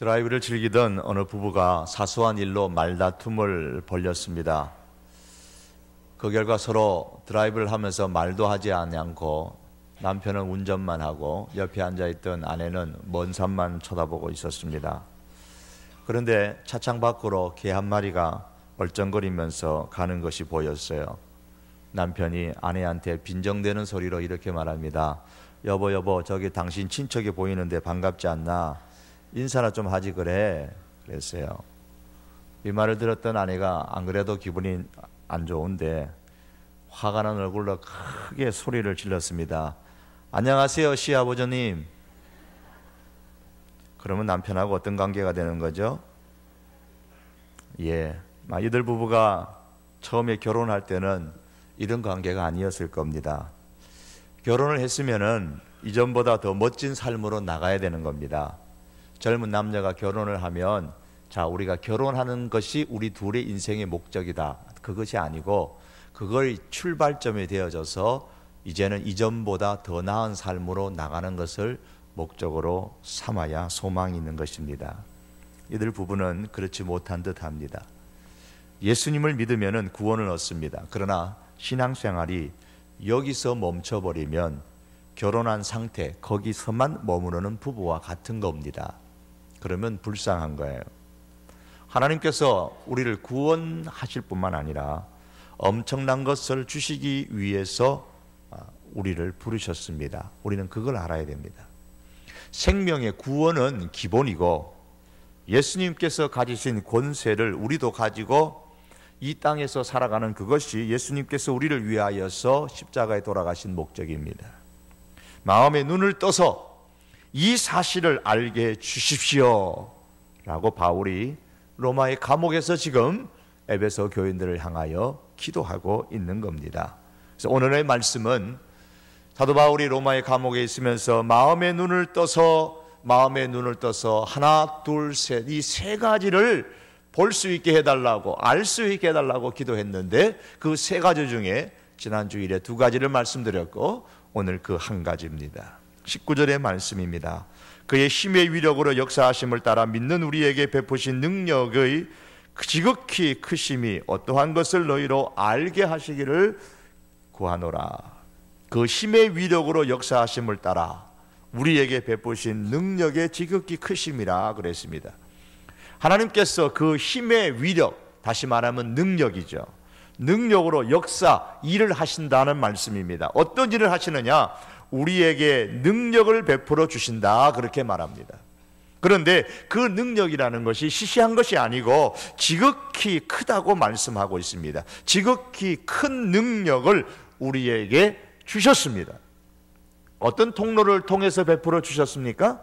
드라이브를 즐기던 어느 부부가 사소한 일로 말다툼을 벌였습니다. 그 결과 서로 드라이브를 하면서 말도 하지 않고 남편은 운전만 하고 옆에 앉아있던 아내는 먼 산만 쳐다보고 있었습니다. 그런데 차창 밖으로 개 한 마리가 얼쩡거리면서 가는 것이 보였어요. 남편이 아내한테 빈정대는 소리로 이렇게 말합니다. 여보, 저기 당신 친척이 보이는데 반갑지 않나? 인사나 좀 하지 그래. 그랬어요. 이 말을 들었던 아내가 안 그래도 기분이 안 좋은데 화가 난 얼굴로 크게 소리를 질렀습니다. 안녕하세요, 시아버지님. 그러면 남편하고 어떤 관계가 되는 거죠? 이들 부부가 처음에 결혼할 때는 이런 관계가 아니었을 겁니다. 결혼을 했으면은 이전보다 더 멋진 삶으로 나가야 되는 겁니다. 젊은 남녀가 결혼을 하면 우리가 결혼하는 것이 우리 둘의 인생의 목적이다. 그것이 아니고 그걸 출발점이 되어져서 이제는 이전보다 더 나은 삶으로 나가는 것을 목적으로 삼아야 소망이 있는 것입니다. 이들 부부는 그렇지 못한 듯합니다. 예수님을 믿으면 구원을 얻습니다. 그러나 신앙생활이 여기서 멈춰버리면 결혼한 상태, 거기서만 머무르는 부부와 같은 겁니다. 그러면 불쌍한 거예요. 하나님께서 우리를 구원하실 뿐만 아니라 엄청난 것을 주시기 위해서 우리를 부르셨습니다. 우리는 그걸 알아야 됩니다. 생명의 구원은 기본이고 예수님께서 가지신 권세를 우리도 가지고 이 땅에서 살아가는 그것이 예수님께서 우리를 위하여서 십자가에 돌아가신 목적입니다. 마음의 눈을 떠서 이 사실을 알게 주십시오 라고 바울이 로마의 감옥에서 지금 에베소 교인들을 향하여 기도하고 있는 겁니다. 그래서 오늘의 말씀은 사도 바울이 로마의 감옥에 있으면서 마음의 눈을 떠서 하나, 둘, 셋, 이 세 가지를 볼 수 있게 해달라고, 알 수 있게 해달라고 기도했는데 그 세 가지 중에 지난 주일에 두 가지를 말씀드렸고 오늘 그 한 가지입니다. 19절의 말씀입니다. 그의 힘의 위력으로 역사하심을 따라 믿는 우리에게 베푸신 능력의 지극히 크심이 어떠한 것을 너희로 알게 하시기를 구하노라. 그 힘의 위력으로 역사하심을 따라 우리에게 베푸신 능력의 지극히 크심이라 그랬습니다. 하나님께서 그 힘의 위력, 다시 말하면 능력이죠. 능력으로 역사, 일을 하신다는 말씀입니다. 어떤 일을 하시느냐? 우리에게 능력을 베풀어 주신다 그렇게 말합니다. 그런데 그 능력이라는 것이 시시한 것이 아니고 지극히 크다고 말씀하고 있습니다. 지극히 큰 능력을 우리에게 주셨습니다. 어떤 통로를 통해서 베풀어 주셨습니까?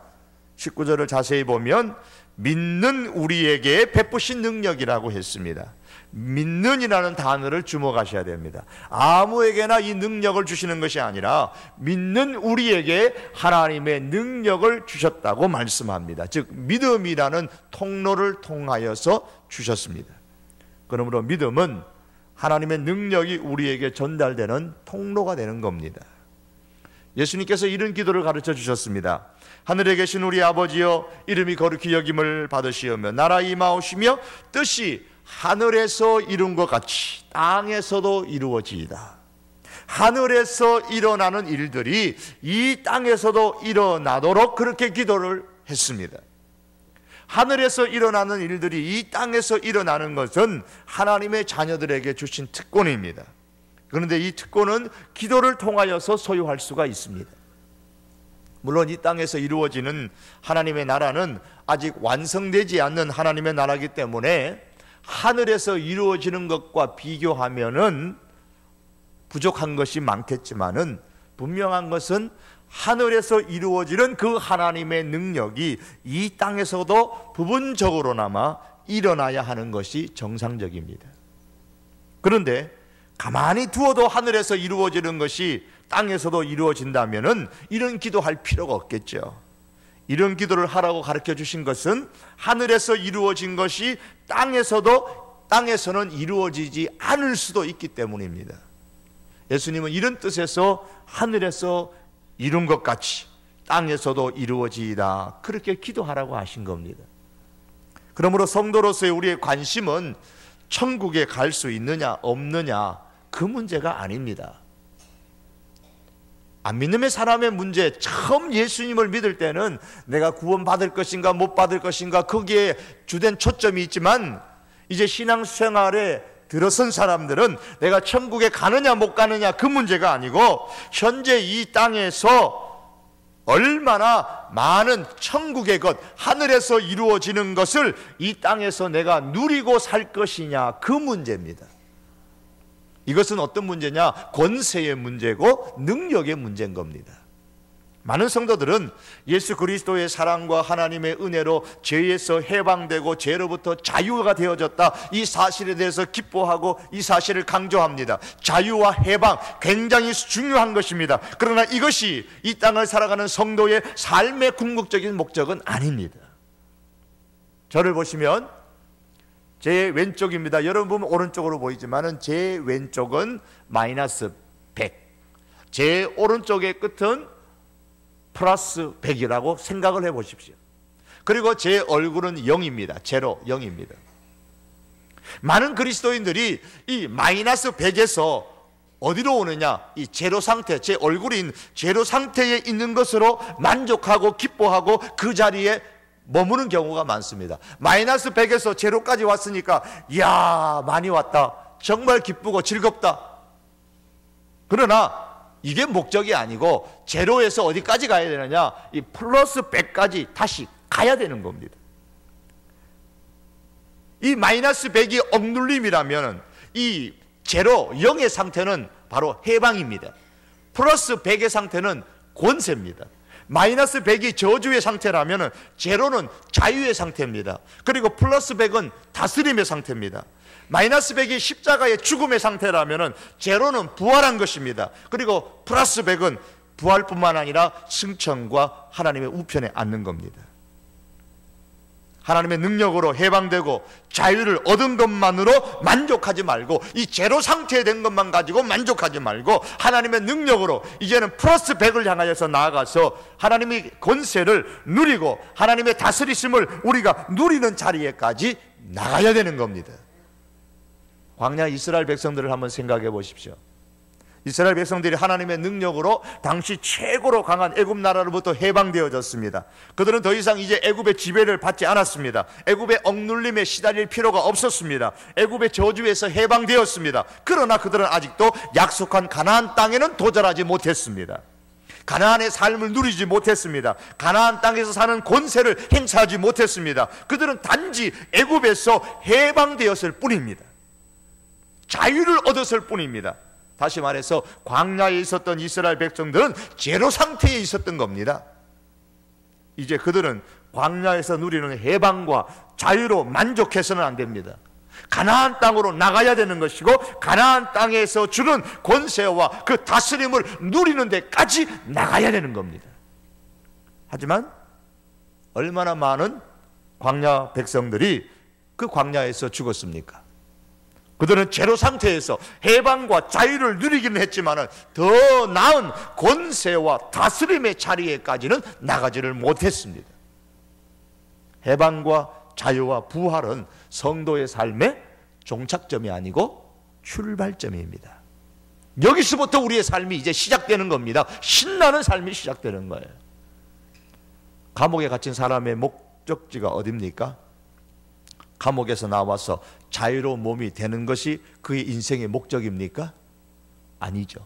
19절을 자세히 보면 믿는 우리에게 베푸신 능력이라고 했습니다. 믿는이라는 단어를 주목하셔야 됩니다. 아무에게나 이 능력을 주시는 것이 아니라 믿는 우리에게 하나님의 능력을 주셨다고 말씀합니다. 즉 믿음이라는 통로를 통하여서 주셨습니다. 그러므로 믿음은 하나님의 능력이 우리에게 전달되는 통로가 되는 겁니다. 예수님께서 이런 기도를 가르쳐 주셨습니다. 하늘에 계신 우리 아버지여, 이름이 거룩히 여김을 받으시오며 나라 임하오시며 뜻이 하늘에서 이룬 것 같이 땅에서도 이루어지이다. 하늘에서 일어나는 일들이 이 땅에서도 일어나도록 그렇게 기도를 했습니다. 하늘에서 일어나는 일들이 이 땅에서 일어나는 것은 하나님의 자녀들에게 주신 특권입니다. 그런데 이 특권은 기도를 통하여서 소유할 수가 있습니다. 물론 이 땅에서 이루어지는 하나님의 나라는 아직 완성되지 않는 하나님의 나라이기 때문에 하늘에서 이루어지는 것과 비교하면은 부족한 것이 많겠지만은 분명한 것은 하늘에서 이루어지는 그 하나님의 능력이 이 땅에서도 부분적으로나마 일어나야 하는 것이 정상적입니다. 그런데 가만히 두어도 하늘에서 이루어지는 것이 땅에서도 이루어진다면은 이런 기도할 필요가 없겠죠. 이런 기도를 하라고 가르쳐 주신 것은 하늘에서 이루어진 것이 땅에서는 이루어지지 않을 수도 있기 때문입니다. 예수님은 이런 뜻에서 하늘에서 이룬 것 같이 땅에서도 이루어지이다 그렇게 기도하라고 하신 겁니다. 그러므로 성도로서의 우리의 관심은 천국에 갈 수 있느냐 없느냐 그 문제가 아닙니다. 안 믿는 사람의 문제, 처음 예수님을 믿을 때는 내가 구원받을 것인가 못 받을 것인가 거기에 주된 초점이 있지만, 이제 신앙생활에 들어선 사람들은 내가 천국에 가느냐 못 가느냐 그 문제가 아니고, 현재 이 땅에서 얼마나 많은 천국의 것, 하늘에서 이루어지는 것을 이 땅에서 내가 누리고 살 것이냐 그 문제입니다. 이것은 어떤 문제냐? 권세의 문제고 능력의 문제인 겁니다. 많은 성도들은 예수 그리스도의 사랑과 하나님의 은혜로 죄에서 해방되고 죄로부터 자유가 되어졌다, 이 사실에 대해서 기뻐하고 이 사실을 강조합니다. 자유와 해방 굉장히 중요한 것입니다. 그러나 이것이 이 땅을 살아가는 성도의 삶의 궁극적인 목적은 아닙니다. 저를 보시면 제 왼쪽입니다. 여러분 보면 오른쪽으로 보이지만 제 왼쪽은 마이너스 100, 제 오른쪽의 끝은 플러스 100이라고 생각을 해 보십시오. 그리고 제 얼굴은 0입니다. 제로 0입니다. 많은 그리스도인들이 이 마이너스 100에서 어디로 오느냐? 이 제로 상태, 제 얼굴인 제로 상태에 있는 것으로 만족하고 기뻐하고 그 자리에 머무는 경우가 많습니다. 마이너스 100에서 제로까지 왔으니까 이야 많이 왔다, 정말 기쁘고 즐겁다. 그러나 이게 목적이 아니고 제로에서 어디까지 가야 되느냐? 이 플러스 100까지 다시 가야 되는 겁니다. 이 마이너스 100이 억눌림이라면 이 제로 0의 상태는 바로 해방입니다. 플러스 100의 상태는 권세입니다. 마이너스 100이 저주의 상태라면 제로는 자유의 상태입니다. 그리고 플러스 100은 다스림의 상태입니다. 마이너스 100이 십자가의 죽음의 상태라면 제로는 부활한 것입니다. 그리고 플러스 100은 부활뿐만 아니라 승천과 하나님의 우편에 앉는 겁니다. 하나님의 능력으로 해방되고 자유를 얻은 것만으로 만족하지 말고, 이 제로 상태에 된 것만 가지고 만족하지 말고 하나님의 능력으로 이제는 플러스 100을 향하여서 나아가서 하나님의 권세를 누리고 하나님의 다스리심을 우리가 누리는 자리에까지 나가야 되는 겁니다. 광야 이스라엘 백성들을 한번 생각해 보십시오. 이스라엘 백성들이 하나님의 능력으로 당시 최고로 강한 애굽 나라로부터 해방되어졌습니다. 그들은 더 이상 이제 애굽의 지배를 받지 않았습니다. 애굽의 억눌림에 시달릴 필요가 없었습니다. 애굽의 저주에서 해방되었습니다. 그러나 그들은 아직도 약속한 가나안 땅에는 도달하지 못했습니다. 가나안의 삶을 누리지 못했습니다. 가나안 땅에서 사는 권세를 행사하지 못했습니다. 그들은 단지 애굽에서 해방되었을 뿐입니다. 자유를 얻었을 뿐입니다. 다시 말해서 광야에 있었던 이스라엘 백성들은 제로 상태에 있었던 겁니다. 이제 그들은 광야에서 누리는 해방과 자유로 만족해서는 안 됩니다. 가나안 땅으로 나가야 되는 것이고, 가나안 땅에서 주는 권세와 그 다스림을 누리는 데까지 나가야 되는 겁니다. 하지만 얼마나 많은 광야 백성들이 그 광야에서 죽었습니까? 그들은 제로 상태에서 해방과 자유를 누리기는 했지만 더 나은 권세와 다스림의 자리에까지는 나가지를 못했습니다. 해방과 자유와 부활은 성도의 삶의 종착점이 아니고 출발점입니다. 여기서부터 우리의 삶이 이제 시작되는 겁니다. 신나는 삶이 시작되는 거예요. 감옥에 갇힌 사람의 목적지가 어디입니까? 감옥에서 나와서 자유로운 몸이 되는 것이 그의 인생의 목적입니까? 아니죠.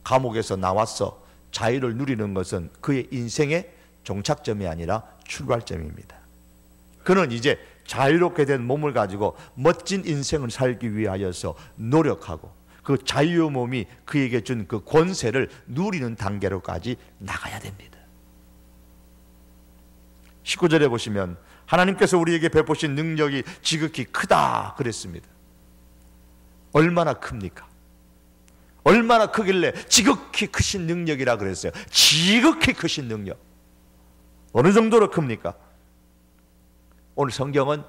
감옥에서 나와서 자유를 누리는 것은 그의 인생의 종착점이 아니라 출발점입니다. 그는 이제 자유롭게 된 몸을 가지고 멋진 인생을 살기 위하여서 노력하고 그 자유의 몸이 그에게 준 그 권세를 누리는 단계로까지 나가야 됩니다. 19절에 보시면 하나님께서 우리에게 베푸신 능력이 지극히 크다 그랬습니다. 얼마나 큽니까? 얼마나 크길래 지극히 크신 능력이라 그랬어요. 지극히 크신 능력. 어느 정도로 큽니까? 오늘 성경은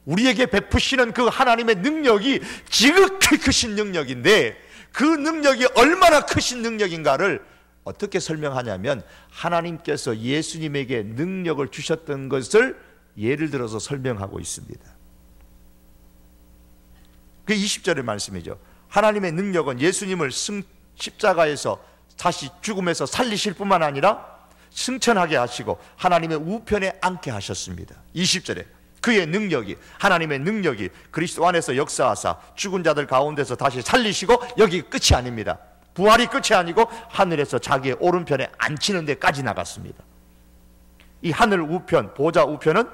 우리에게 베푸시는 그 하나님의 능력이 지극히 크신 능력인데, 그 능력이 얼마나 크신 능력인가를 어떻게 설명하냐면, 하나님께서 예수님에게 능력을 주셨던 것을 예를 들어서 설명하고 있습니다. 그 20절의 말씀이죠. 하나님의 능력은 예수님을 십자가에서 다시 죽음에서 살리실 뿐만 아니라 승천하게 하시고 하나님의 우편에 앉게 하셨습니다. 20절에 그의 능력이, 하나님의 능력이 그리스도 안에서 역사하사 죽은 자들 가운데서 다시 살리시고, 여기 끝이 아닙니다. 부활이 끝이 아니고 하늘에서 자기의 오른편에 앉히는 데까지 나갔습니다. 이 하늘 우편, 보좌 우편은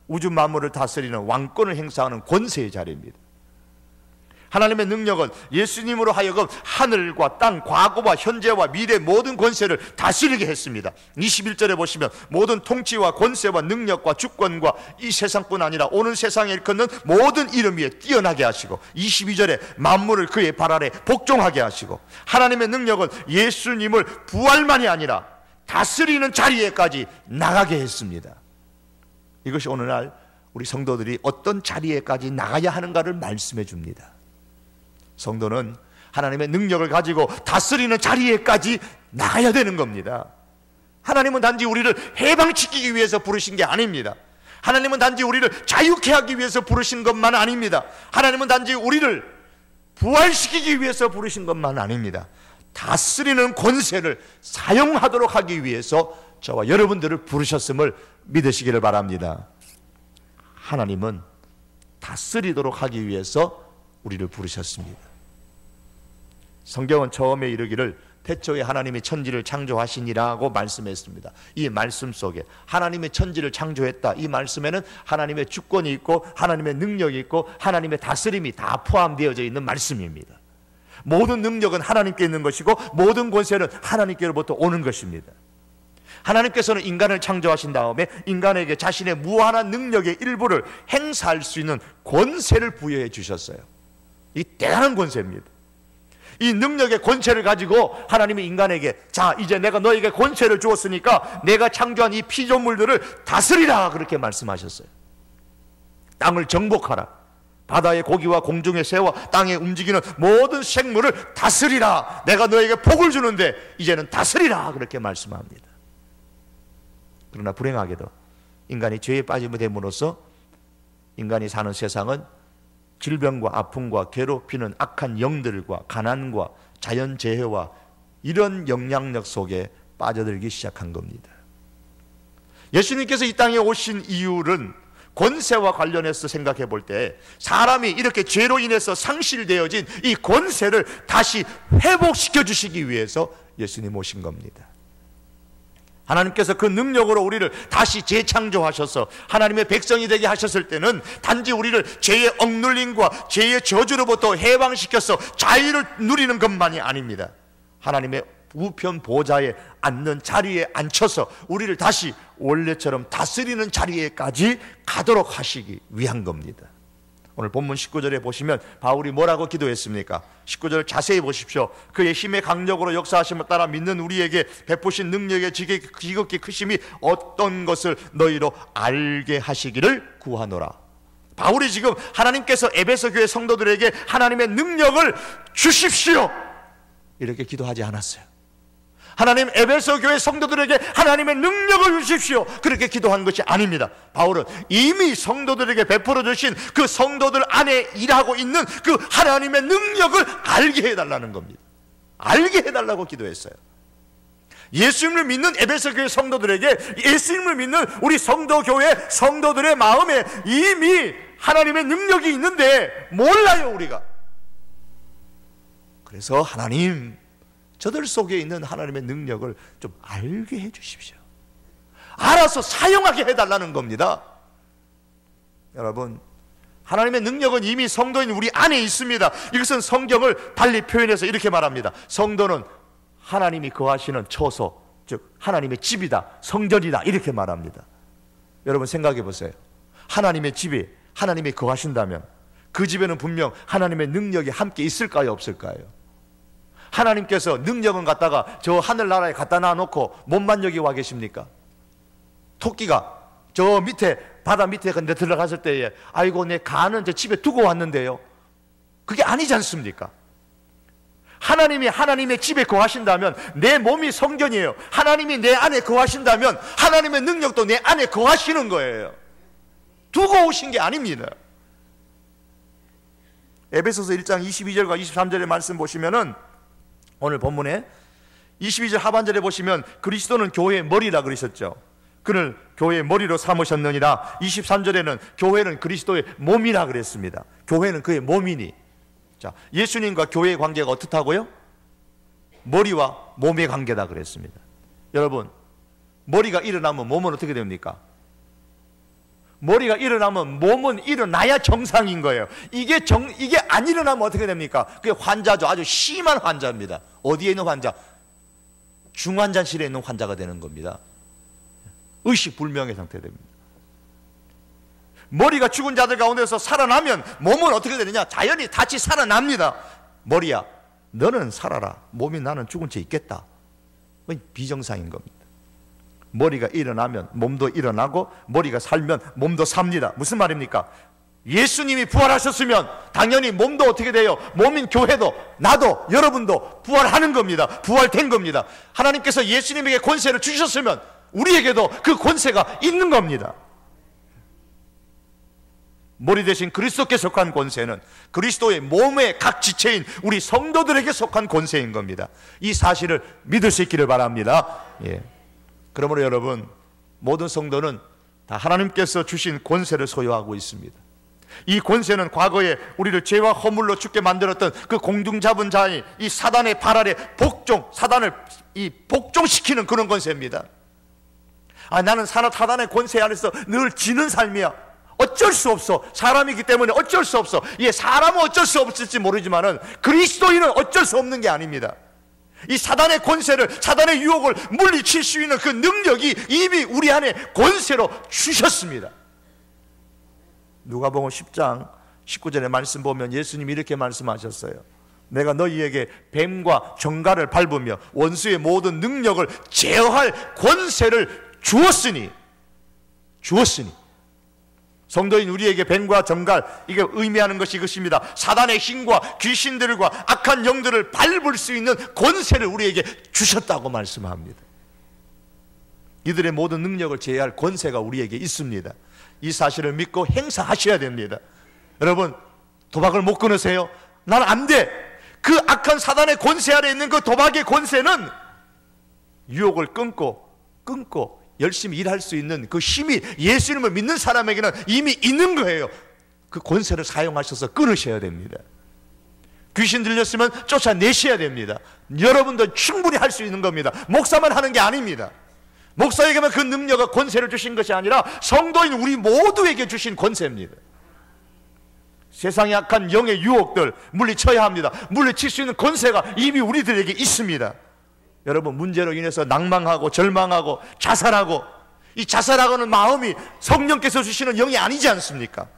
우주 만물을 다스리는 왕권을 행사하는 권세의 자리입니다. 하나님의 능력은 예수님으로 하여금 하늘과 땅, 과거와 현재와 미래 모든 권세를 다스리게 했습니다. 21절에 보시면 모든 통치와 권세와 능력과 주권과 이 세상뿐 아니라 오는 세상에 일컫는 모든 이름 위에 뛰어나게 하시고, 22절에 만물을 그의 발 아래 복종하게 하시고, 하나님의 능력은 예수님을 부활만이 아니라 다스리는 자리에까지 나가게 했습니다. 이것이 오늘날 우리 성도들이 어떤 자리에까지 나가야 하는가를 말씀해 줍니다. 성도는 하나님의 능력을 가지고 다스리는 자리에까지 나가야 되는 겁니다. 하나님은 단지 우리를 해방시키기 위해서 부르신 게 아닙니다. 하나님은 단지 우리를 자유케 하기 위해서 부르신 것만 아닙니다. 하나님은 단지 우리를 부활시키기 위해서 부르신 것만 아닙니다. 다스리는 권세를 사용하도록 하기 위해서 저와 여러분들을 부르셨음을 믿으시기를 바랍니다. 하나님은 다스리도록 하기 위해서 우리를 부르셨습니다. 성경은 처음에 이르기를 태초에 하나님이 천지를 창조하시니라고 말씀했습니다. 이 말씀 속에 하나님의 천지를 창조했다, 이 말씀에는 하나님의 주권이 있고 하나님의 능력이 있고 하나님의 다스림이 다 포함되어져 있는 말씀입니다. 모든 능력은 하나님께 있는 것이고 모든 권세는 하나님께로부터 오는 것입니다. 하나님께서는 인간을 창조하신 다음에 인간에게 자신의 무한한 능력의 일부를 행사할 수 있는 권세를 부여해 주셨어요. 이 대단한 권세입니다. 이 능력의 권세를 가지고 하나님이 인간에게, 자, 이제 내가 너에게 권세를 주었으니까 내가 창조한 이 피조물들을 다스리라, 그렇게 말씀하셨어요. 땅을 정복하라, 바다의 고기와 공중의 새와 땅에 움직이는 모든 생물을 다스리라, 내가 너에게 복을 주는데 이제는 다스리라, 그렇게 말씀합니다. 그러나 불행하게도 인간이 죄에 빠짐을 됨으로써 인간이 사는 세상은 질병과 아픔과 괴롭히는 악한 영들과 가난과 자연재해와 이런 영향력 속에 빠져들기 시작한 겁니다. 예수님께서 이 땅에 오신 이유는 권세와 관련해서 생각해 볼 때 사람이 이렇게 죄로 인해서 상실되어진 이 권세를 다시 회복시켜 주시기 위해서 예수님 오신 겁니다. 하나님께서 그 능력으로 우리를 다시 재창조하셔서 하나님의 백성이 되게 하셨을 때는 단지 우리를 죄의 억눌림과 죄의 저주로부터 해방시켜서 자유를 누리는 것만이 아닙니다. 하나님의 우편 보좌에 앉는 자리에 앉혀서 우리를 다시 원래처럼 다스리는 자리에까지 가도록 하시기 위한 겁니다. 오늘 본문 19절에 보시면 바울이 뭐라고 기도했습니까? 19절 자세히 보십시오. 그의 힘의 강력으로 역사하심을 따라 믿는 우리에게 베푸신 능력의 지극히 크심이 어떤 것을 너희로 알게 하시기를 구하노라. 바울이 지금 하나님께서 에베소 교회 성도들에게 하나님의 능력을 주십시오, 이렇게 기도하지 않았어요. 하나님, 에베소 교회 성도들에게 하나님의 능력을 주십시오, 그렇게 기도한 것이 아닙니다. 바울은 이미 성도들에게 베풀어 주신 그 성도들 안에 일하고 있는 그 하나님의 능력을 알게 해달라는 겁니다. 알게 해달라고 기도했어요. 예수님을 믿는 에베소 교회 성도들에게, 예수님을 믿는 우리 성도교회 성도들의 마음에 이미 하나님의 능력이 있는데 몰라요, 우리가. 그래서 하나님, 저들 속에 있는 하나님의 능력을 좀 알게 해 주십시오. 알아서 사용하게 해달라는 겁니다. 여러분, 하나님의 능력은 이미 성도인 우리 안에 있습니다. 이것은 성경을 달리 표현해서 이렇게 말합니다. 성도는 하나님이 거하시는 처소, 즉 하나님의 집이다, 성전이다, 이렇게 말합니다. 여러분 생각해 보세요. 하나님의 집에 하나님이 거하신다면 그 집에는 분명 하나님의 능력이 함께 있을까요, 없을까요? 하나님께서 능력은 갖다가 저 하늘나라에 갖다 놔놓고 몸만 여기 와 계십니까? 토끼가 저 밑에 바다 밑에 근데 들어갔을 때에 아이고 내 간은 저 집에 두고 왔는데요, 그게 아니지 않습니까? 하나님이 하나님의 집에 거하신다면 내 몸이 성전이에요. 하나님이 내 안에 거하신다면 하나님의 능력도 내 안에 거하시는 거예요. 두고 오신 게 아닙니다. 에베소서 1장 22절과 23절의 말씀 보시면은 오늘 본문에 22절 하반절에 보시면 그리스도는 교회의 머리라 그러셨죠. 그를 교회의 머리로 삼으셨느니라. 23절에는 교회는 그리스도의 몸이라 그랬습니다. 교회는 그의 몸이니. 자, 예수님과 교회의 관계가 어떻다고요? 머리와 몸의 관계다 그랬습니다. 여러분, 머리가 일어나면 몸은 어떻게 됩니까? 머리가 일어나면 몸은 일어나야 정상인 거예요. 이게 안 일어나면 어떻게 됩니까? 그게 환자죠. 아주 심한 환자입니다. 어디에 있는 환자? 중환자실에 있는 환자가 되는 겁니다. 의식불명의 상태 됩니다. 머리가 죽은 자들 가운데서 살아나면 몸은 어떻게 되느냐? 자연히 다시 살아납니다. 머리야, 너는 살아라. 몸이 나는 죽은 채 있겠다. 비정상인 겁니다. 머리가 일어나면 몸도 일어나고 머리가 살면 몸도 삽니다. 무슨 말입니까? 예수님이 부활하셨으면 당연히 몸도 어떻게 돼요? 몸인 교회도 나도 여러분도 부활하는 겁니다. 부활된 겁니다. 하나님께서 예수님에게 권세를 주셨으면 우리에게도 그 권세가 있는 겁니다. 머리 대신 그리스도께 속한 권세는 그리스도의 몸의 각 지체인 우리 성도들에게 속한 권세인 겁니다. 이 사실을 믿을 수 있기를 바랍니다. 예. 그러므로 여러분, 모든 성도는 다 하나님께서 주신 권세를 소유하고 있습니다. 이 권세는 과거에 우리를 죄와 허물로 죽게 만들었던 그 공중 잡은 자의 이 사단의 발 아래 사단을 복종시키는 그런 권세입니다. 나는 사단의 권세 안에서 늘 지는 삶이야. 어쩔 수 없어. 사람이기 때문에 어쩔 수 없어. 사람은 어쩔 수 없을지 모르지만은 그리스도인은 어쩔 수 없는 게 아닙니다. 이 사단의 권세를, 사단의 유혹을 물리칠 수 있는 그 능력이 이미 우리 안에 권세로 주셨습니다. 누가복음 10장 19절의 말씀 보면 예수님이 이렇게 말씀하셨어요. 내가 너희에게 뱀과 정갈을 밟으며 원수의 모든 능력을 제어할 권세를 주었으니 성도인 우리에게 뱀과 정갈, 이게 의미하는 것이 이것입니다. 사단의 힘과 귀신들과 악한 영들을 밟을 수 있는 권세를 우리에게 주셨다고 말씀합니다. 이들의 모든 능력을 제어할 권세가 우리에게 있습니다. 이 사실을 믿고 행사하셔야 됩니다. 여러분, 도박을 못 끊으세요? 난 안 돼. 그 악한 사단의 권세 아래 있는 그 도박의 권세는 유혹을 끊고 열심히 일할 수 있는 그 힘이 예수님을 믿는 사람에게는 이미 있는 거예요. 그 권세를 사용하셔서 끊으셔야 됩니다. 귀신 들렸으면 쫓아내셔야 됩니다. 여러분도 충분히 할 수 있는 겁니다. 목사만 하는 게 아닙니다. 목사에게만 그 능력과 권세를 주신 것이 아니라 성도인 우리 모두에게 주신 권세입니다. 세상의 악한 영의 유혹들 물리쳐야 합니다. 물리칠 수 있는 권세가 이미 우리들에게 있습니다. 여러분, 문제로 인해서 낭망하고 절망하고 자살하고, 이 자살하고는 마음이 성령께서 주시는 영이 아니지 않습니까?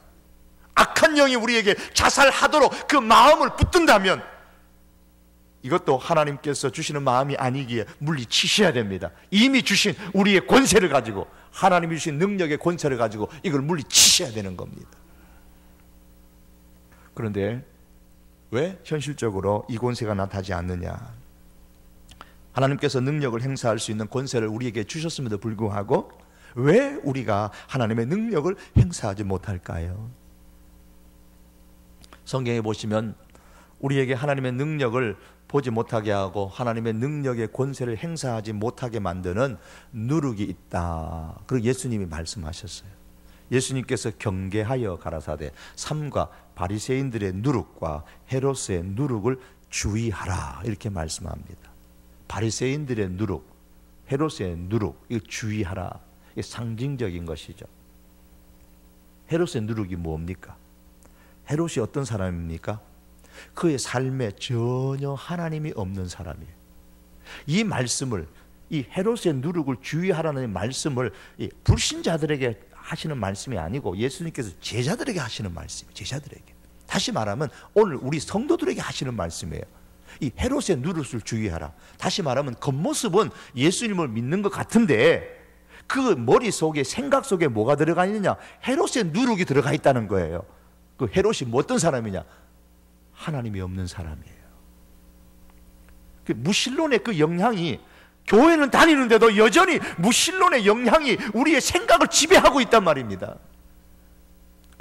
악한 영이 우리에게 자살하도록 그 마음을 붙든다면 이것도 하나님께서 주시는 마음이 아니기에 물리치셔야 됩니다. 이미 주신 우리의 권세를 가지고, 하나님이 주신 능력의 권세를 가지고 이걸 물리치셔야 되는 겁니다. 그런데 왜 현실적으로 이 권세가 나타나지 않느냐? 하나님께서 능력을 행사할 수 있는 권세를 우리에게 주셨음에도 불구하고 왜 우리가 하나님의 능력을 행사하지 못할까요? 성경에 보시면 우리에게 하나님의 능력을 보지 못하게 하고 하나님의 능력의 권세를 행사하지 못하게 만드는 누룩이 있다. 그리고 예수님이 말씀하셨어요. 예수님께서 경계하여 가라사대 삼가 바리새인들의 누룩과 헤롯의 누룩을 주의하라, 이렇게 말씀합니다. 바리새인들의 누룩, 헤롯의 누룩, 이거 주의하라. 이게 상징적인 것이죠. 헤롯의 누룩이 뭡니까? 헤롯이 어떤 사람입니까? 그의 삶에 전혀 하나님이 없는 사람이에요. 이 말씀을, 이 헤롯의 누룩을 주의하라는 말씀을 이 불신자들에게 하시는 말씀이 아니고 예수님께서 제자들에게 하시는 말씀이에요. 제자들에게. 다시 말하면 오늘 우리 성도들에게 하시는 말씀이에요. 이 헤롯의 누룩을 주의하라. 다시 말하면 겉모습은 예수님을 믿는 것 같은데 그 머릿속에, 생각 속에 뭐가 들어가 있느냐? 헤롯의 누룩이 들어가 있다는 거예요. 그 헤롯이 뭐 어떤 사람이냐? 하나님이 없는 사람이에요. 그 무신론의 그 영향이, 교회는 다니는데도 여전히 무신론의 영향이 우리의 생각을 지배하고 있단 말입니다.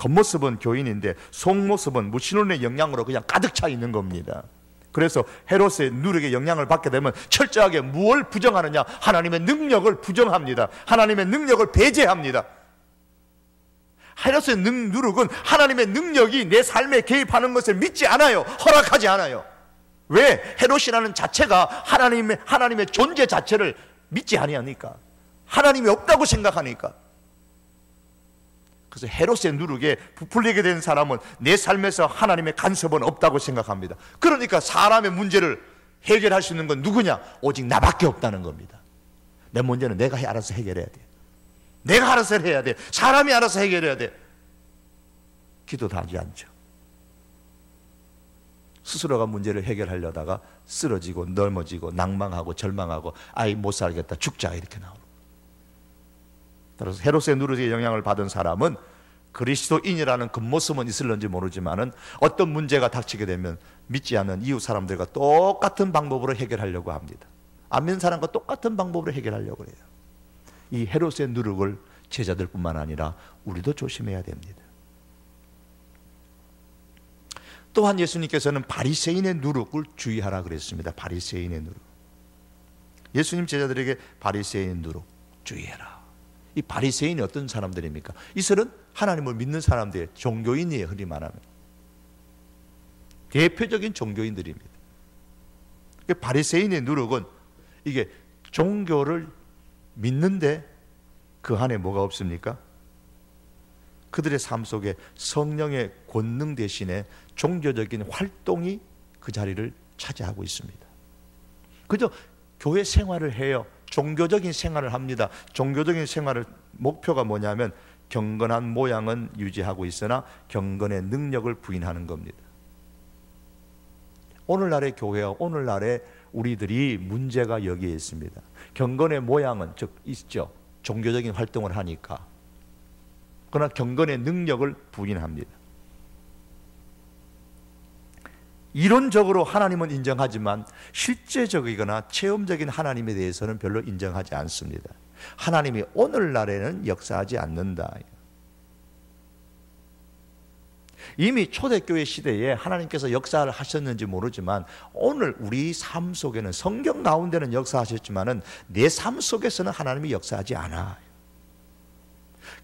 겉모습은 교인인데 속모습은 무신론의 영향으로 그냥 가득 차 있는 겁니다. 그래서 헤롯의 누룩의 영향을 받게 되면 철저하게 무엇을 부정하느냐? 하나님의 능력을 부정합니다. 하나님의 능력을 배제합니다. 헤롯의 누룩은 하나님의 능력이 내 삶에 개입하는 것을 믿지 않아요. 허락하지 않아요. 왜? 헤롯이라는 자체가 하나님의 존재 자체를 믿지 아니하니까. 하나님이 없다고 생각하니까. 그래서 헤롯의 누룩에 부풀리게 된 사람은 내 삶에서 하나님의 간섭은 없다고 생각합니다. 그러니까 사람의 문제를 해결할 수 있는 건 누구냐? 오직 나밖에 없다는 겁니다. 내 문제는 내가 알아서 해결해야 돼. 내가 알아서 해야 돼. 사람이 알아서 해결해야 돼. 기도도 하지 않죠. 스스로가 문제를 해결하려다가 쓰러지고 넘어지고 낭망하고 절망하고 아이 못 살겠다 죽자 이렇게 나오고. 따라서 헤롯의 누룩의 영향을 받은 사람은 그리스도인이라는 겉모습은 있을런지 모르지만은 어떤 문제가 닥치게 되면 믿지 않는 이웃 사람들과 똑같은 방법으로 해결하려고 합니다. 안 믿는 사람과 똑같은 방법으로 해결하려고 해요. 이 헤롯의 누룩을 제자들뿐만 아니라 우리도 조심해야 됩니다. 또한 예수님께서는 바리새인의 누룩을 주의하라 그랬습니다. 바리새인의 누룩. 예수님 제자들에게 바리새인의 누룩 주의해라. 이 바리새인이 어떤 사람들입니까? 이들은 하나님을 믿는 사람들의 종교인이에요. 흔히 말하면 대표적인 종교인들입니다. 바리새인의 누룩은 이게 종교를 믿는데 그 안에 뭐가 없습니까? 그들의 삶 속에 성령의 권능 대신에 종교적인 활동이 그 자리를 차지하고 있습니다. 그저 교회 생활을 해요. 종교적인 생활을 합니다. 종교적인 생활의 목표가 뭐냐면 경건한 모양은 유지하고 있으나 경건의 능력을 부인하는 겁니다. 오늘날의 교회와 오늘날의 우리들이 문제가 여기에 있습니다. 경건의 모양은 즉 있죠. 종교적인 활동을 하니까. 그러나 경건의 능력을 부인합니다. 이론적으로 하나님은 인정하지만 실제적이거나 체험적인 하나님에 대해서는 별로 인정하지 않습니다. 하나님이 오늘날에는 역사하지 않는다. 이미 초대교회 시대에 하나님께서 역사를 하셨는지 모르지만 오늘 우리 삶 속에는 성경 가운데는 역사하셨지만은 내 삶 속에서는 하나님이 역사하지 않아요.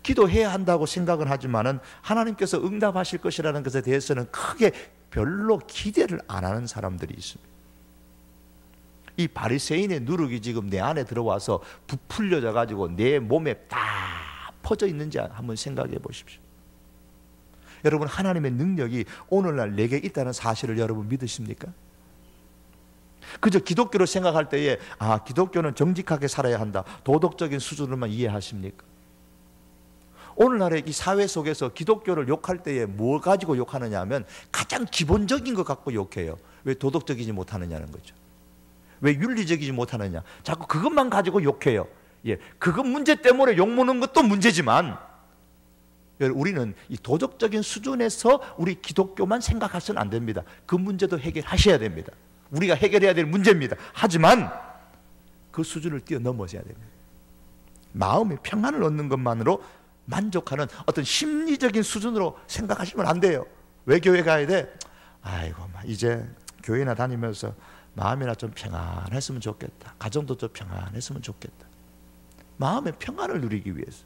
기도해야 한다고 생각은 하지만은 하나님께서 응답하실 것이라는 것에 대해서는 크게 별로 기대를 안 하는 사람들이 있습니다. 이 바리새인의 누룩이 지금 내 안에 들어와서 부풀려져 가지고 내 몸에 다 퍼져 있는지 한번 생각해 보십시오. 여러분, 하나님의 능력이 오늘날 내게 있다는 사실을 여러분 믿으십니까? 그저 기독교로 생각할 때에 기독교는 정직하게 살아야 한다, 도덕적인 수준으로만 이해하십니까? 오늘날의 이 사회 속에서 기독교를 욕할 때에 뭘 가지고 욕하느냐 하면 가장 기본적인 것 갖고 욕해요. 왜 도덕적이지 못하느냐는 거죠. 왜 윤리적이지 못하느냐, 자꾸 그것만 가지고 욕해요. 그것 문제 때문에 욕먹는 것도 문제지만 우리는 이 도덕적인 수준에서 우리 기독교만 생각하셔는 안 됩니다. 그 문제도 해결하셔야 됩니다. 우리가 해결해야 될 문제입니다. 하지만 그 수준을 뛰어넘어서야 됩니다. 마음의 평안을 얻는 것만으로 만족하는 어떤 심리적인 수준으로 생각하시면 안 돼요. 왜 교회 가야 돼? 아이고, 이제 교회나 다니면서 마음이나 좀 평안했으면 좋겠다. 가정도 좀 평안했으면 좋겠다. 마음의 평안을 누리기 위해서.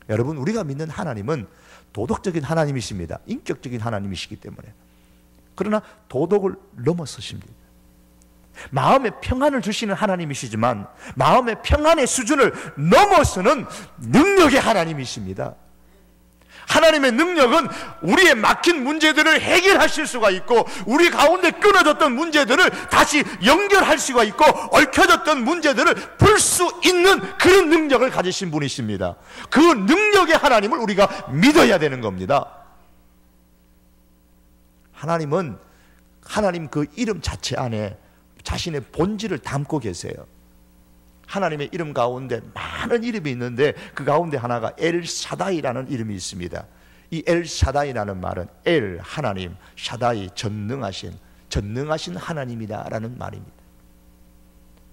여러분, 우리가 믿는 하나님은 도덕적인 하나님이십니다. 인격적인 하나님이시기 때문에. 그러나 도덕을 넘어서십니다. 마음의 평안을 주시는 하나님이시지만 마음의 평안의 수준을 넘어서는 능력의 하나님이십니다. 하나님의 능력은 우리의 막힌 문제들을 해결하실 수가 있고, 우리 가운데 끊어졌던 문제들을 다시 연결할 수가 있고, 얽혀졌던 문제들을 풀 수 있는 그런 능력을 가지신 분이십니다. 그 능력의 하나님을 우리가 믿어야 되는 겁니다. 하나님은 하나님 그 이름 자체 안에 자신의 본질을 담고 계세요. 하나님의 이름 가운데 많은 이름이 있는데 그 가운데 하나가 엘샤다이라는 이름이 있습니다. 이 엘샤다이라는 말은 엘 하나님, 샤다이 전능하신 하나님이다라는 말입니다.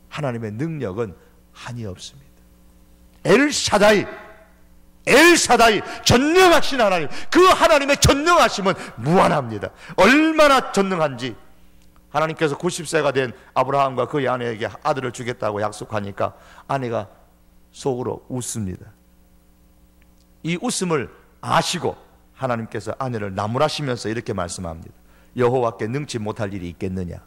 하나님의 능력은 한이 없습니다. 엘샤다이, 엘사다이, 전능하신 하나님, 그 하나님의 전능하심은 무한합니다. 얼마나 전능한지 하나님께서 90세가 된 아브라함과 그의 아내에게 아들을 주겠다고 약속하니까 아내가 속으로 웃습니다. 이 웃음을 아시고 하나님께서 아내를 나무라시면서 이렇게 말씀합니다. 여호와께 능치 못할 일이 있겠느냐?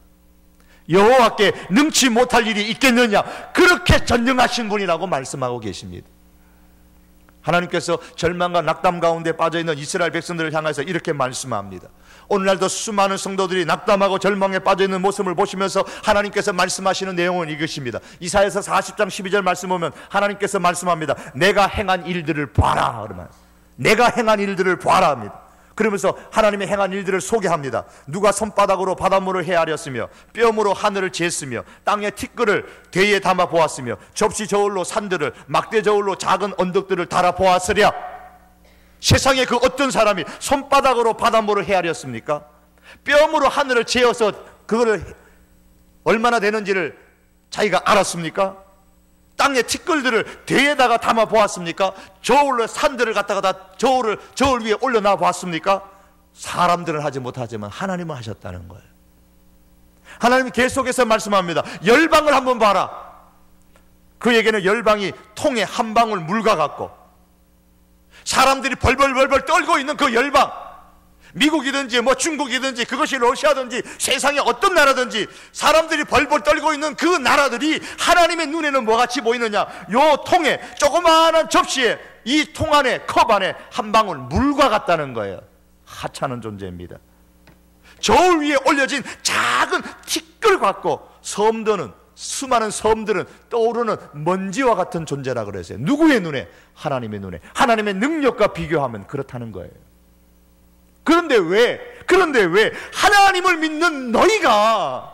여호와께 능치 못할 일이 있겠느냐? 그렇게 전능하신 분이라고 말씀하고 계십니다. 하나님께서 절망과 낙담 가운데 빠져있는 이스라엘 백성들을 향해서 이렇게 말씀합니다. 오늘날도 수많은 성도들이 낙담하고 절망에 빠져있는 모습을 보시면서 하나님께서 말씀하시는 내용은 이것입니다. 이사야서 40장 12절 말씀 보면 하나님께서 말씀합니다. 내가 행한 일들을 봐라. 그러면 내가 행한 일들을 봐라 합니다. 그러면서 하나님의 행한 일들을 소개합니다. 누가 손바닥으로 바닷물을 헤아렸으며 뼘으로 하늘을 쟀으며 땅의 티끌을 대에 담아 보았으며 접시 저울로 산들을 막대 저울로 작은 언덕들을 달아 보았으랴. 세상에 그 어떤 사람이 손바닥으로 바닷물을 헤아렸습니까? 뼘으로 하늘을 재어서 그거를 얼마나 되는지를 자기가 알았습니까? 땅의 티끌들을 대에다가 담아 보았습니까? 저울로 산들을 갖다가 다 저울 위에 올려놔 보았습니까? 사람들은 하지 못하지만 하나님은 하셨다는 거예요. 하나님이 계속해서 말씀합니다. 열방을 한번 봐라. 그에게는 열방이 통에 한 방울 물과 같고 사람들이 벌벌벌벌 떨고 있는 그 열방, 미국이든지 뭐 중국이든지 그것이 러시아든지 세상의 어떤 나라든지 사람들이 벌벌 떨고 있는 그 나라들이 하나님의 눈에는 뭐같이 보이느냐? 요 통에, 조그마한 접시에, 이 통 안에, 컵 안에 한 방울 물과 같다는 거예요. 하찮은 존재입니다. 저울 위에 올려진 작은 티끌 같고 섬들은, 수많은 섬들은 떠오르는 먼지와 같은 존재라 그랬어요. 누구의 눈에? 하나님의 눈에. 하나님의 능력과 비교하면 그렇다는 거예요. 그런데 왜 하나님을 믿는 너희가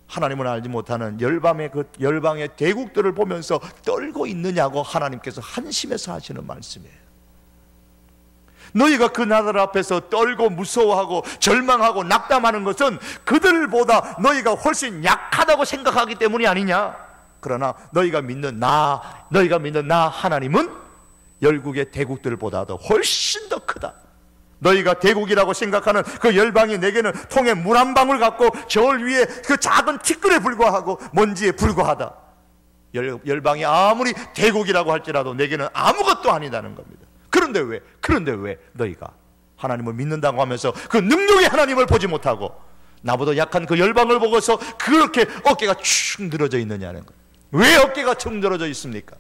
하나님을 알지 못하는 열방의 대국들을 보면서 떨고 있느냐고 하나님께서 한심해서 하시는 말씀이에요. 너희가 그 나라들 앞에서 떨고 무서워하고 절망하고 낙담하는 것은 그들보다 너희가 훨씬 약하다고 생각하기 때문이 아니냐? 그러나 너희가 믿는 나 하나님은 열국의 대국들보다도 훨씬 더 크다. 너희가 대국이라고 생각하는 그 열방이 내게는 통에 물 한 방울 같고 저울 위에 그 작은 티끌에 불과하고 먼지에 불과하다. 열방이 아무리 대국이라고 할지라도 내게는 아무것도 아니다는 겁니다. 그런데 왜 너희가 하나님을 믿는다고 하면서 그 능력의 하나님을 보지 못하고 나보다 약한 그 열방을 보고서 그렇게 어깨가 축 늘어져 있느냐는 거예요. 왜 어깨가 축 늘어져 있습니까?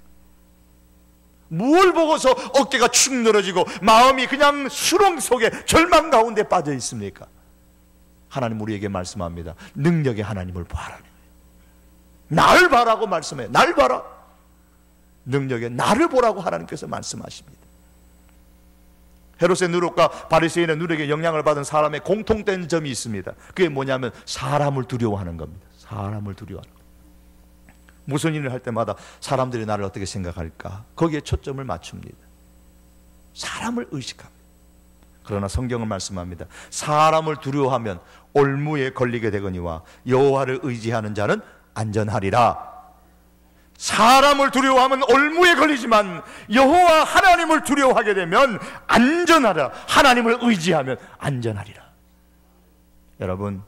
뭘 보고서 어깨가 축 늘어지고 마음이 그냥 수렁 속에 절망 가운데 빠져 있습니까? 하나님 우리에게 말씀합니다. 능력의 하나님을 봐라는 거예요. 나를 봐라고 말씀해요. 날 봐라. 능력의 나를 보라고 하나님께서 말씀하십니다. 헤롯의 누룩과 바리새인의 누룩에 영향을 받은 사람의 공통된 점이 있습니다. 그게 뭐냐면 사람을 두려워하는 겁니다. 사람을 두려워하는 겁니다. 무슨 일을 할 때마다 사람들이 나를 어떻게 생각할까? 거기에 초점을 맞춥니다. 사람을 의식합니다. 그러나 성경은 말씀합니다. 사람을 두려워하면 올무에 걸리게 되거니와 여호와를 의지하는 자는 안전하리라. 사람을 두려워하면 올무에 걸리지만 여호와 하나님을 두려워하게 되면 안전하라. 하나님을 의지하면 안전하리라. 여러분,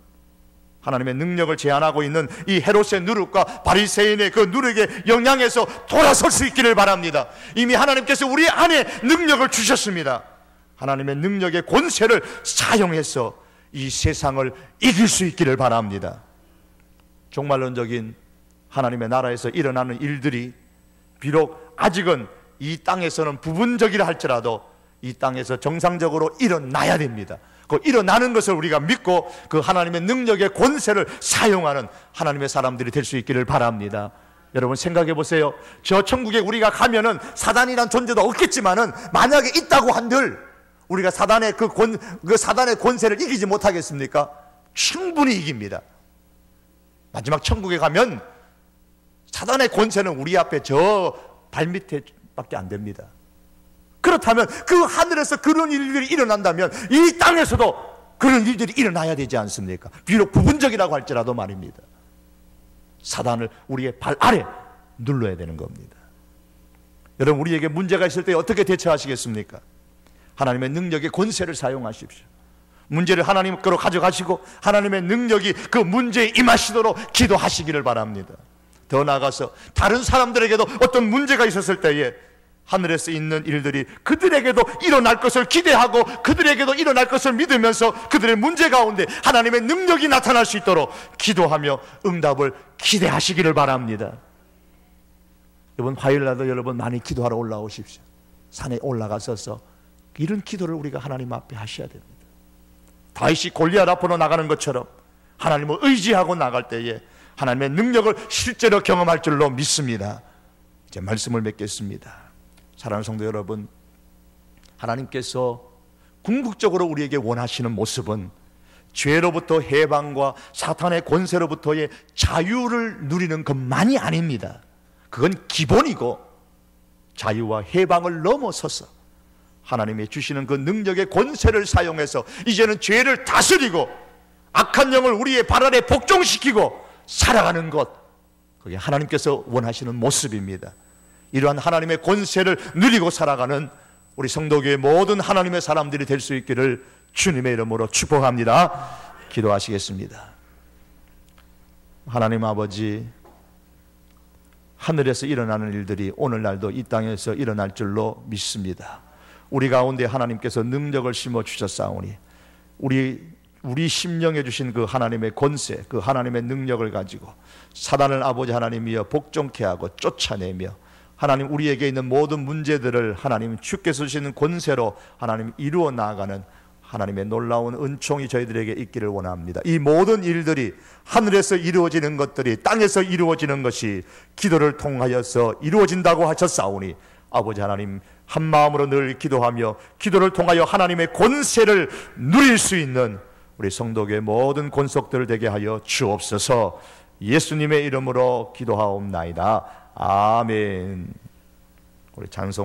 하나님의 능력을 제한하고 있는 이 헤롯의 누룩과 바리새인의 그 누룩의 영향에서 돌아설 수 있기를 바랍니다. 이미 하나님께서 우리 안에 능력을 주셨습니다. 하나님의 능력의 권세를 사용해서 이 세상을 이길 수 있기를 바랍니다. 종말론적인 하나님의 나라에서 일어나는 일들이 비록 아직은 이 땅에서는 부분적이라 할지라도 이 땅에서 정상적으로 일어나야 됩니다. 그 일어나는 것을 우리가 믿고 그 하나님의 능력의 권세를 사용하는 하나님의 사람들이 될 수 있기를 바랍니다. 여러분 생각해 보세요. 저 천국에 우리가 가면은 사단이란 존재도 없겠지만은 만약에 있다고 한들 우리가 사단의 사단의 권세를 이기지 못하겠습니까? 충분히 이깁니다. 마지막 천국에 가면 사단의 권세는 우리 앞에 저 발밑에 밖에 안 됩니다. 그렇다면 그 하늘에서 그런 일들이 일어난다면 이 땅에서도 그런 일들이 일어나야 되지 않습니까? 비록 부분적이라고 할지라도 말입니다. 사단을 우리의 발 아래 눌러야 되는 겁니다. 여러분, 우리에게 문제가 있을 때 어떻게 대처하시겠습니까? 하나님의 능력의 권세를 사용하십시오. 문제를 하나님께로 가져가시고 하나님의 능력이 그 문제에 임하시도록 기도하시기를 바랍니다. 더 나아가서 다른 사람들에게도 어떤 문제가 있었을 때에 하늘에서 있는 일들이 그들에게도 일어날 것을 기대하고 그들에게도 일어날 것을 믿으면서 그들의 문제 가운데 하나님의 능력이 나타날 수 있도록 기도하며 응답을 기대하시기를 바랍니다. 이번 화요일날도 여러분 많이 기도하러 올라오십시오. 산에 올라가서서 이런 기도를 우리가 하나님 앞에 하셔야 됩니다. 다윗이 골리앗 앞으로 나가는 것처럼 하나님을 의지하고 나갈 때에 하나님의 능력을 실제로 경험할 줄로 믿습니다. 이제 말씀을 맺겠습니다. 사랑하는 성도 여러분, 하나님께서 궁극적으로 우리에게 원하시는 모습은 죄로부터 해방과 사탄의 권세로부터의 자유를 누리는 것만이 아닙니다. 그건 기본이고, 자유와 해방을 넘어서서 하나님이 주시는 그 능력의 권세를 사용해서 이제는 죄를 다스리고 악한 영을 우리의 발 아래 복종시키고 살아가는 것, 그게 하나님께서 원하시는 모습입니다. 이러한 하나님의 권세를 누리고 살아가는 우리 성도교회 모든 하나님의 사람들이 될 수 있기를 주님의 이름으로 축복합니다. 기도하시겠습니다. 하나님 아버지, 하늘에서 일어나는 일들이 오늘날도 이 땅에서 일어날 줄로 믿습니다. 우리 가운데 하나님께서 능력을 심어주셨사오니 우리 심령에 주신 그 하나님의 권세, 그 하나님의 능력을 가지고 사단을 아버지 하나님이여 복종케 하고 쫓아내며 하나님 우리에게 있는 모든 문제들을 하나님 주께서 주시는 권세로 하나님 이루어 나아가는 하나님의 놀라운 은총이 저희들에게 있기를 원합니다. 이 모든 일들이 하늘에서 이루어지는 것들이 땅에서 이루어지는 것이 기도를 통하여서 이루어진다고 하셨사오니 아버지 하나님 한 마음으로 늘 기도하며 기도를 통하여 하나님의 권세를 누릴 수 있는 우리 성도교의 모든 권속들 되게 하여 주옵소서. 예수님의 이름으로 기도하옵나이다. 아멘. 우리 찬송